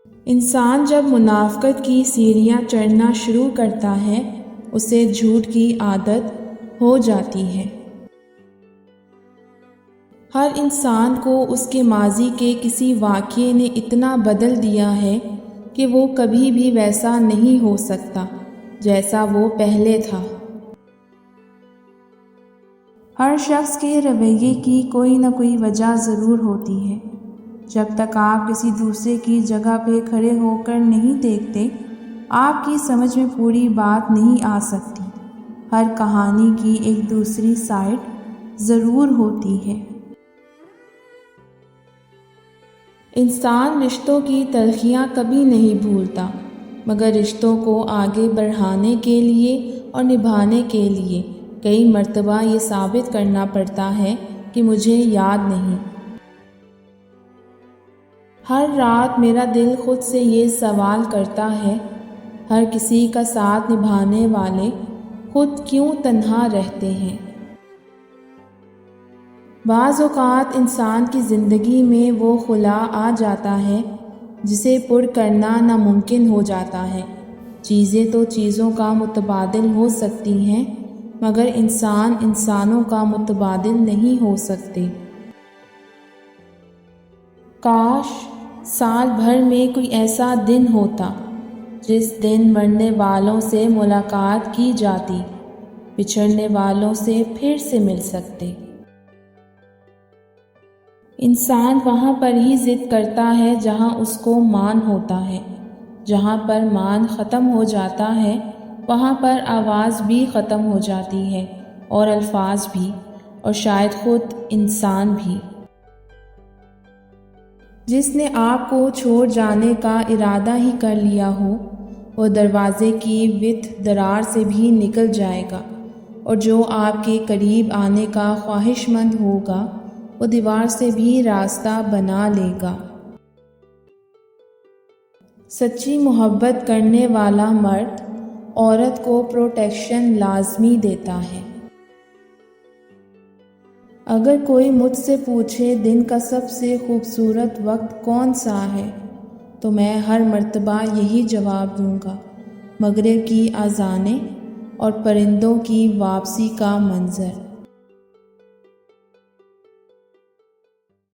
انسان جب منافقت کی سیڑھیاں چڑھنا شروع کرتا ہے اسے جھوٹ کی عادت ہو جاتی ہے۔ ہر انسان کو اس کے ماضی کے کسی واقعے نے اتنا بدل دیا ہے کہ وہ کبھی بھی ویسا نہیں ہو سکتا جیسا وہ پہلے تھا۔ ہر شخص کے رویے کی کوئی نہ کوئی وجہ ضرور ہوتی ہے۔ جب تک آپ کسی دوسرے کی جگہ پہ کھڑے ہو کر نہیں دیکھتے، آپ کی سمجھ میں پوری بات نہیں آ سکتی۔ ہر کہانی کی ایک دوسری سائڈ ضرور ہوتی ہے۔ انسان رشتوں کی تلخیاں کبھی نہیں بھولتا، مگر رشتوں کو آگے بڑھانے کے لیے اور نبھانے کے لیے کئی مرتبہ یہ ثابت کرنا پڑتا ہے کہ مجھے یاد نہیں۔ ہر رات میرا دل خود سے یہ سوال کرتا ہے، ہر کسی کا ساتھ نبھانے والے خود کیوں تنہا رہتے ہیں؟ بعض اوقات انسان کی زندگی میں وہ خلا آ جاتا ہے جسے پر کرنا ناممکن ہو جاتا ہے۔ چیزیں تو چیزوں کا متبادل ہو سکتی ہیں، مگر انسان انسانوں کا متبادل نہیں ہو سکتے۔ کاش سال بھر میں کوئی ایسا دن ہوتا جس دن مرنے والوں سے ملاقات کی جاتی، بچھڑنے والوں سے پھر سے مل سکتے۔ انسان وہاں پر ہی ضد کرتا ہے جہاں اس کو مان ہوتا ہے۔ جہاں پر مان ختم ہو جاتا ہے وہاں پر آواز بھی ختم ہو جاتی ہے، اور الفاظ بھی، اور شاید خود انسان بھی۔ جس نے آپ کو چھوڑ جانے کا ارادہ ہی کر لیا ہو وہ دروازے کی وتھ درار سے بھی نکل جائے گا، اور جو آپ کے قریب آنے کا خواہش مند ہوگا وہ دیوار سے بھی راستہ بنا لے گا۔ سچی محبت کرنے والا مرد عورت کو پروٹیکشن لازمی دیتا ہے۔ اگر کوئی مجھ سے پوچھے دن کا سب سے خوبصورت وقت کون سا ہے تو میں ہر مرتبہ یہی جواب دوں گا، مغرب کی اذانیں اور پرندوں کی واپسی کا منظر۔